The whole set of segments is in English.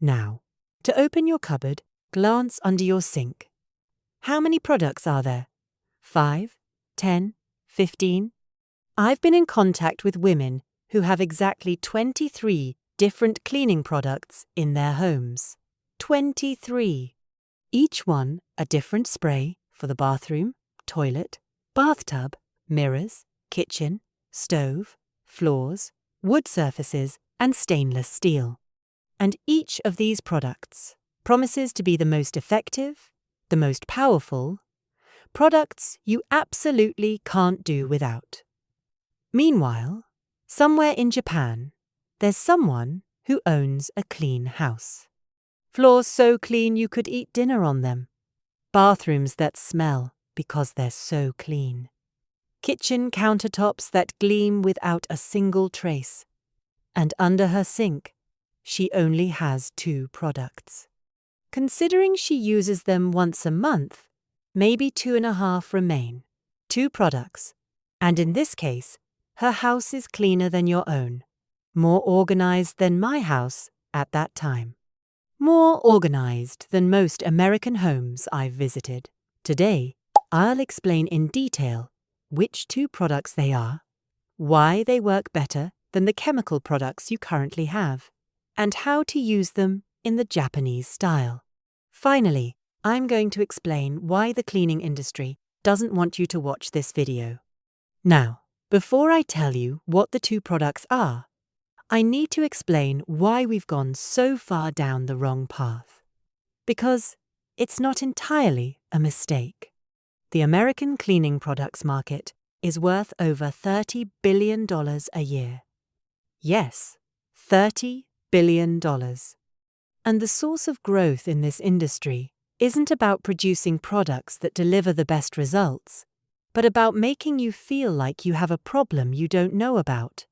Now, to open your cupboard, glance under your sink. How many products are there? 5, 10, 15? I've been in contact with women who have exactly 23 different cleaning products in their homes. 23. Each one a different spray for the bathroom, toilet, bathtub, mirrors, kitchen, stove, floors, wood surfaces, and stainless steel. And each of these products promises to be the most effective, the most powerful, products you absolutely can't do without. Meanwhile, somewhere in Japan, there's someone who owns a clean house. Floors so clean you could eat dinner on them. Bathrooms that smell because they're so clean. Kitchen countertops that gleam without a single trace. And under her sink, she only has 2 products. Considering she uses them once a month, maybe 2.5 remain. 2 products. And in this case, her house is cleaner than your own. More organized than my house at that time. More organized than most American homes I've visited. Today, I'll explain in detail which 2 products they are, why they work better than the chemical products you currently have, and how to use them in the Japanese style. Finally, I'm going to explain why the cleaning industry doesn't want you to watch this video. Now, before I tell you what the 2 products are, I need to explain why we've gone so far down the wrong path. Because it's not entirely a mistake. The American cleaning products market is worth over $30 billion a year. Yes, $30 billion. And the source of growth in this industry isn't about producing products that deliver the best results, but about making you feel like you have a problem you don't know about.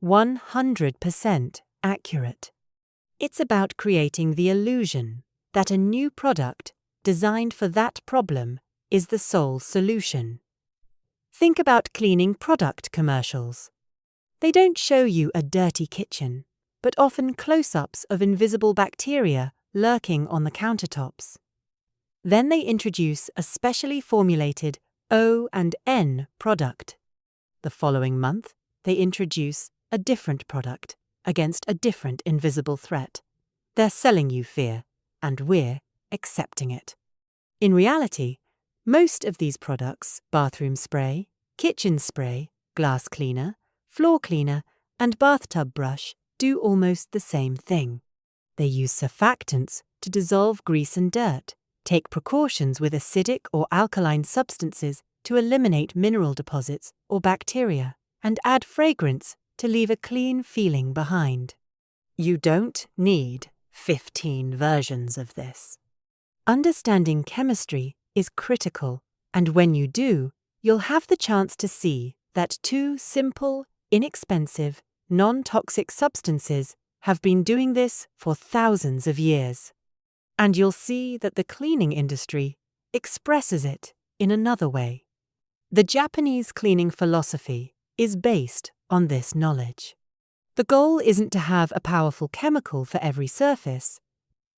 100% accurate. It's about creating the illusion that a new product designed for that problem is the sole solution. Think about cleaning product commercials. They don't show you a dirty kitchen, but often close-ups of invisible bacteria lurking on the countertops. Then they introduce a specially formulated O and N product. The following month, they introduce a different product against a different invisible threat. They're selling you fear, and we're accepting it. In reality, most of these products, bathroom spray, kitchen spray, glass cleaner, floor cleaner, and bathtub brush, do almost the same thing. They use surfactants to dissolve grease and dirt, take precautions with acidic or alkaline substances to eliminate mineral deposits or bacteria, and add fragrance to leave a clean feeling behind. You don't need 15 versions of this. Understanding chemistry is critical, and when you do, you'll have the chance to see that 2 simple, inexpensive, non-toxic substances have been doing this for thousands of years. And you'll see that the cleaning industry expresses it in another way. The Japanese cleaning philosophy is based on this knowledge. The goal isn't to have a powerful chemical for every surface,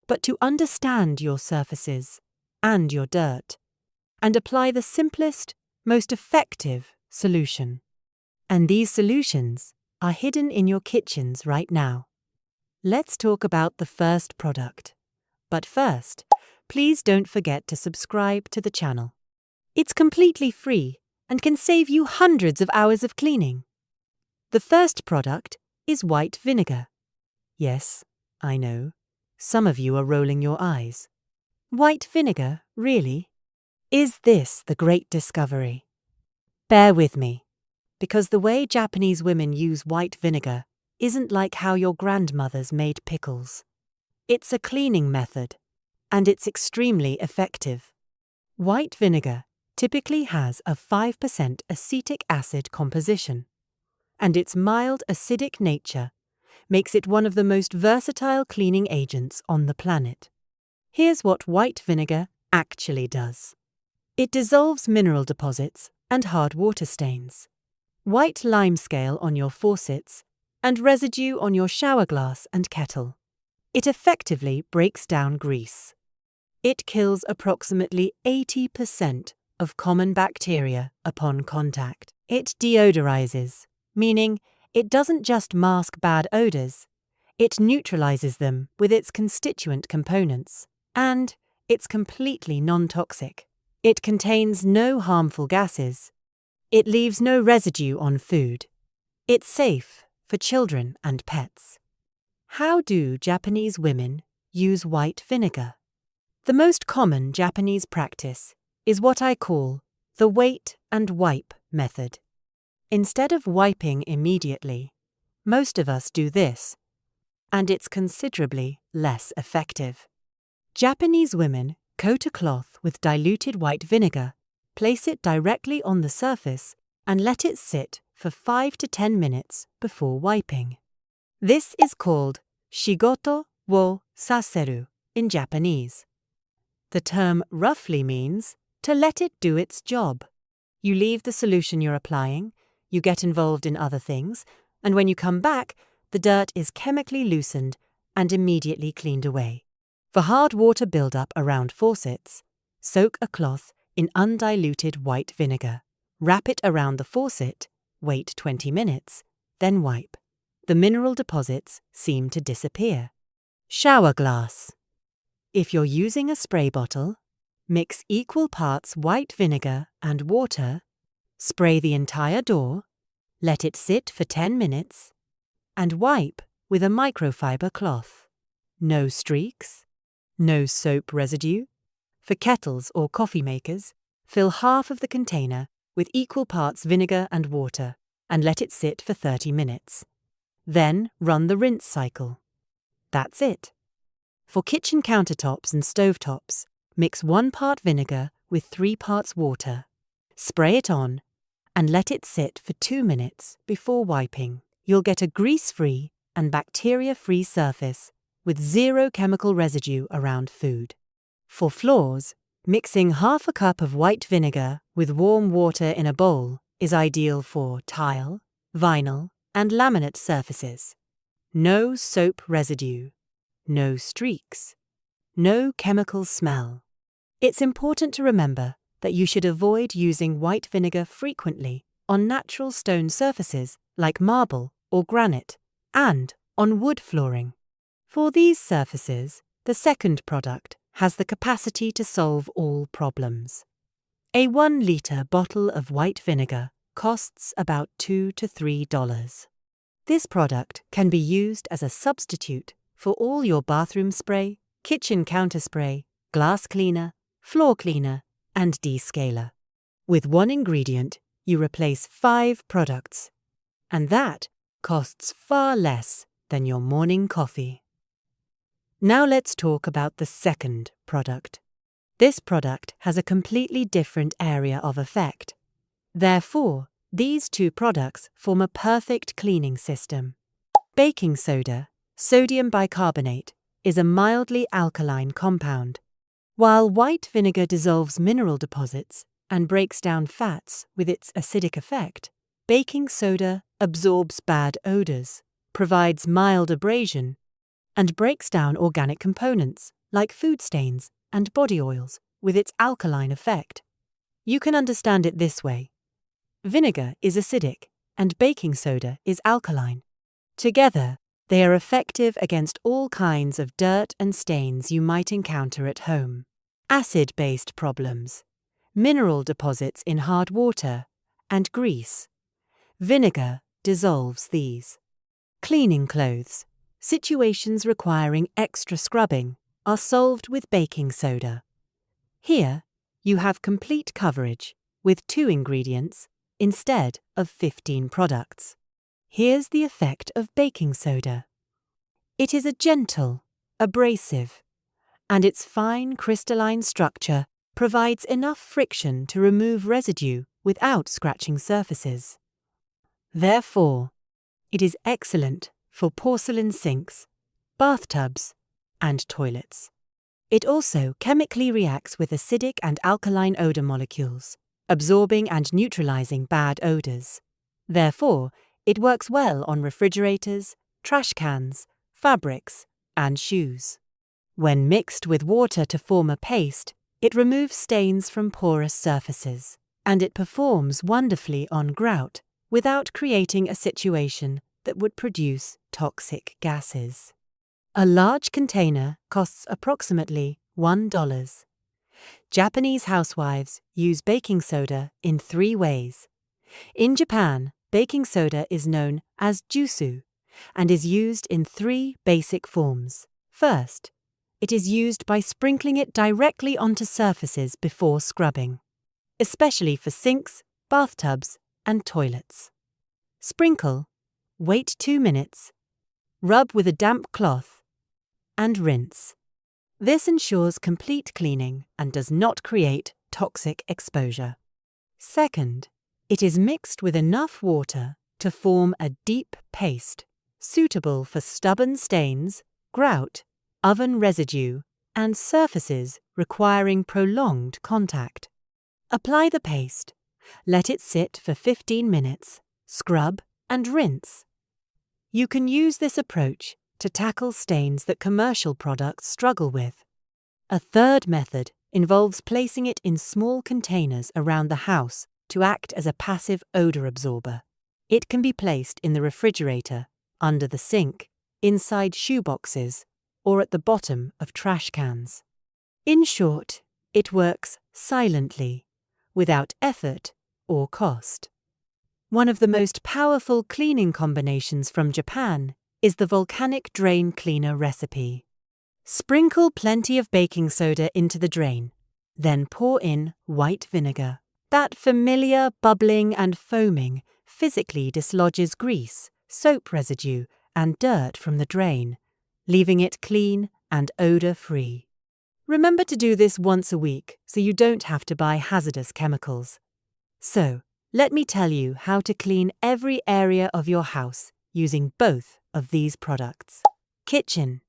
but to understand your surfaces and your dirt, and apply the simplest, most effective solution. And these solutions are hidden in your kitchens right now. Let's talk about the first product. But first, please don't forget to subscribe to the channel. It's completely free and can save you hundreds of hours of cleaning. The first product is white vinegar. Yes, I know. Some of you are rolling your eyes. White vinegar, really? Is this the great discovery? Bear with me, because the way Japanese women use white vinegar isn't like how your grandmothers made pickles. It's a cleaning method, and it's extremely effective. White vinegar typically has a 5% acetic acid composition, and its mild acidic nature makes it one of the most versatile cleaning agents on the planet. Here's what white vinegar actually does. It dissolves mineral deposits and hard water stains, white limescale on your faucets, and residue on your shower glass and kettle. It effectively breaks down grease. It kills approximately 80% of common bacteria upon contact. It deodorizes, meaning it doesn't just mask bad odors, it neutralizes them with its constituent components. And it's completely non-toxic. It contains no harmful gases. It leaves no residue on food. It's safe for children and pets. How do Japanese women use white vinegar? The most common Japanese practice is what I call the wait and wipe method. Instead of wiping immediately, most of us do this, and it's considerably less effective. Japanese women coat a cloth with diluted white vinegar, place it directly on the surface, and let it sit for 5 to 10 minutes before wiping. This is called shigoto wo saseru in Japanese. The term roughly means to let it do its job. You leave the solution you're applying, you get involved in other things, and when you come back, the dirt is chemically loosened and immediately cleaned away. For hard water buildup around faucets, soak a cloth in undiluted white vinegar. Wrap it around the faucet, wait 20 minutes, then wipe. The mineral deposits seem to disappear. Shower glass. If you're using a spray bottle, mix equal parts white vinegar and water, spray the entire door, let it sit for 10 minutes, and wipe with a microfiber cloth. No streaks, no soap residue. For kettles or coffee makers, fill half of the container with equal parts vinegar and water and let it sit for 30 minutes. Then run the rinse cycle. That's it. For kitchen countertops and stovetops, mix 1 part vinegar with 3 parts water. Spray it on and let it sit for 2 minutes before wiping. You'll get a grease-free and bacteria-free surface with 0 chemical residue around food. For floors, mixing half a cup of white vinegar with warm water in a bowl is ideal for tile, vinyl, and laminate surfaces. No soap residue, no streaks, no chemical smell. It's important to remember that you should avoid using white vinegar frequently on natural stone surfaces like marble or granite, and on wood flooring. For these surfaces, the second product has the capacity to solve all problems. A 1-litre bottle of white vinegar costs about $2 to $3. This product can be used as a substitute for all your bathroom spray, kitchen counter spray, glass cleaner, floor cleaner, and descaler. With 1 ingredient, you replace 5 products, and that costs far less than your morning coffee. Now let's talk about the second product. This product has a completely different area of effect. Therefore, these 2 products form a perfect cleaning system. Baking soda, sodium bicarbonate, is a mildly alkaline compound. While white vinegar dissolves mineral deposits and breaks down fats with its acidic effect, baking soda absorbs bad odors, provides mild abrasion, and breaks down organic components like food stains and body oils with its alkaline effect. You can understand it this way. Vinegar is acidic and baking soda is alkaline. Together, they are effective against all kinds of dirt and stains you might encounter at home. Acid-based problems, mineral deposits in hard water, and grease. Vinegar dissolves these. Cleaning clothes, situations requiring extra scrubbing, are solved with baking soda. Here, you have complete coverage with 2 ingredients instead of 15 products. Here's the effect of baking soda. It is a gentle, abrasive, and its fine crystalline structure provides enough friction to remove residue without scratching surfaces. Therefore, it is excellent for porcelain sinks, bathtubs, and toilets. It also chemically reacts with acidic and alkaline odor molecules, absorbing and neutralizing bad odors. Therefore, it works well on refrigerators, trash cans, fabrics, and shoes. When mixed with water to form a paste, it removes stains from porous surfaces, and it performs wonderfully on grout without creating a situation that would produce toxic gases. A large container costs approximately $1. Japanese housewives use baking soda in 3 ways. In Japan, baking soda is known as jusu and is used in 3 basic forms. First, it is used by sprinkling it directly onto surfaces before scrubbing, especially for sinks, bathtubs, and toilets. Sprinkle, wait 2 minutes, rub with a damp cloth, and rinse. This ensures complete cleaning and does not create toxic exposure. Second, it is mixed with enough water to form a deep paste, suitable for stubborn stains, grout, oven residue, and surfaces requiring prolonged contact. Apply the paste, let it sit for 15 minutes, scrub, and rinse. You can use this approach to tackle stains that commercial products struggle with. A third method involves placing it in small containers around the house to act as a passive odor absorber. It can be placed in the refrigerator, under the sink, inside shoeboxes, or at the bottom of trash cans. In short, it works silently, without effort or cost. One of the most powerful cleaning combinations from Japan is the volcanic drain cleaner recipe. Sprinkle plenty of baking soda into the drain, then pour in white vinegar. That familiar bubbling and foaming physically dislodges grease, soap residue, and dirt from the drain, leaving it clean and odor-free. Remember to do this once a week so you don't have to buy hazardous chemicals. So, let me tell you how to clean every area of your house using both of these products. Kitchen.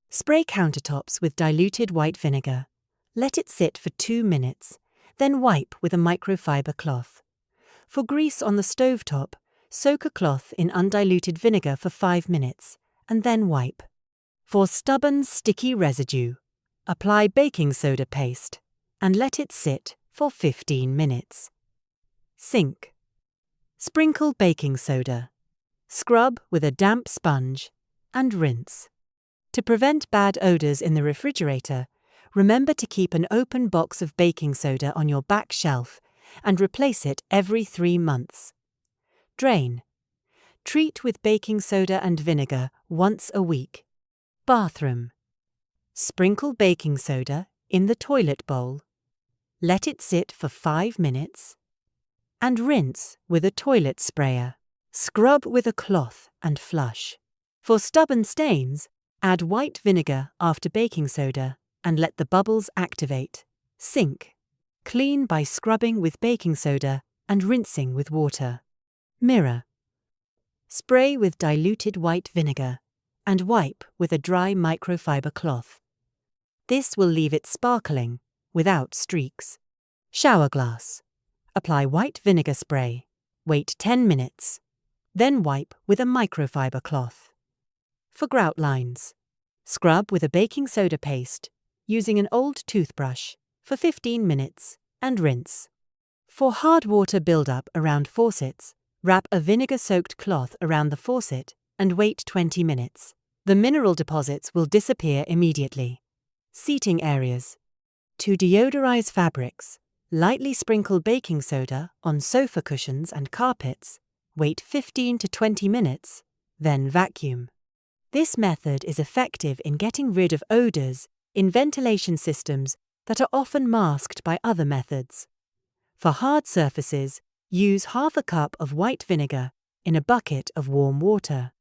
Spray countertops with diluted white vinegar. Let it sit for 2 minutes, then wipe with a microfiber cloth. For grease on the stovetop, soak a cloth in undiluted vinegar for 5 minutes, and then wipe. For stubborn, sticky residue, apply baking soda paste and let it sit for 15 minutes. Sink. Sprinkle baking soda. Scrub with a damp sponge and rinse. To prevent bad odors in the refrigerator, remember to keep an open box of baking soda on your back shelf and replace it every 3 months. Drain. Treat with baking soda and vinegar once a week. Bathroom. Sprinkle baking soda in the toilet bowl. Let it sit for 5 minutes. And rinse with a toilet sprayer. Scrub with a cloth and flush. For stubborn stains, add white vinegar after baking soda and let the bubbles activate. Sink. Clean by scrubbing with baking soda and rinsing with water. Mirror. Spray with diluted white vinegar and wipe with a dry microfiber cloth. This will leave it sparkling, without streaks. Shower glass. Apply white vinegar spray. Wait 10 minutes. Then wipe with a microfiber cloth. For grout lines, scrub with a baking soda paste, using an old toothbrush, for 15 minutes and rinse. For hard water buildup around faucets, wrap a vinegar-soaked cloth around the faucet and wait 20 minutes. The mineral deposits will disappear immediately. Seating areas. To deodorize fabrics, lightly sprinkle baking soda on sofa cushions and carpets, wait 15 to 20 minutes, then vacuum. This method is effective in getting rid of odors in ventilation systems that are often masked by other methods. For hard surfaces, use half a cup of white vinegar in a bucket of warm water.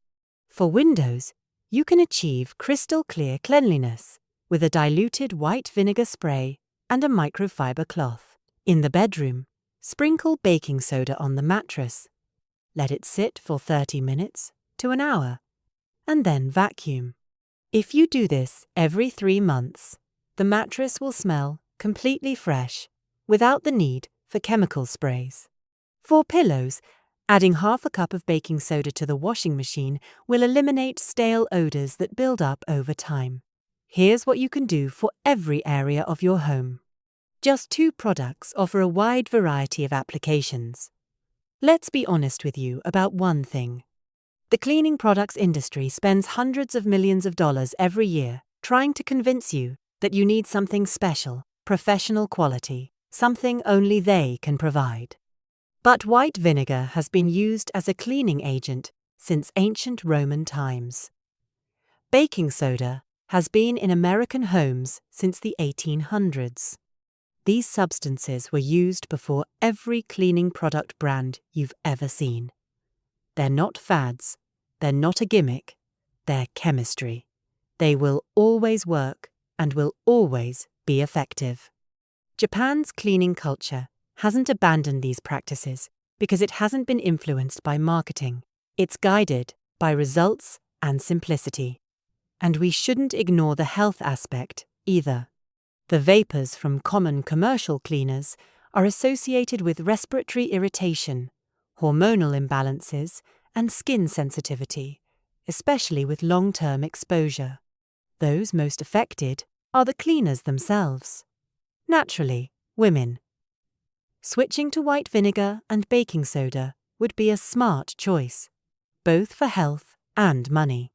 For windows, you can achieve crystal clear cleanliness with a diluted white vinegar spray and a microfiber cloth. In the bedroom, sprinkle baking soda on the mattress. Let it sit for 30 minutes to an hour, and then vacuum. If you do this every 3 months, the mattress will smell completely fresh without the need for chemical sprays. For pillows, Adding half a cup of baking soda to the washing machine will eliminate stale odors that build up over time. Here's what you can do for every area of your home. Just 2 products offer a wide variety of applications. Let's be honest with you about one thing. The cleaning products industry spends hundreds of millions of dollars every year trying to convince you that you need something special, professional quality, something only they can provide. But white vinegar has been used as a cleaning agent since ancient Roman times. Baking soda has been in American homes since the 1800s. These substances were used before every cleaning product brand you've ever seen. They're not fads, they're not a gimmick, they're chemistry. They will always work and will always be effective. Japan's cleaning culture hasn't abandoned these practices because it hasn't been influenced by marketing. It's guided by results and simplicity. And we shouldn't ignore the health aspect either. The vapors from common commercial cleaners are associated with respiratory irritation, hormonal imbalances, and skin sensitivity, especially with long-term exposure. Those most affected are the cleaners themselves. Naturally, women. Switching to white vinegar and baking soda would be a smart choice, both for health and money.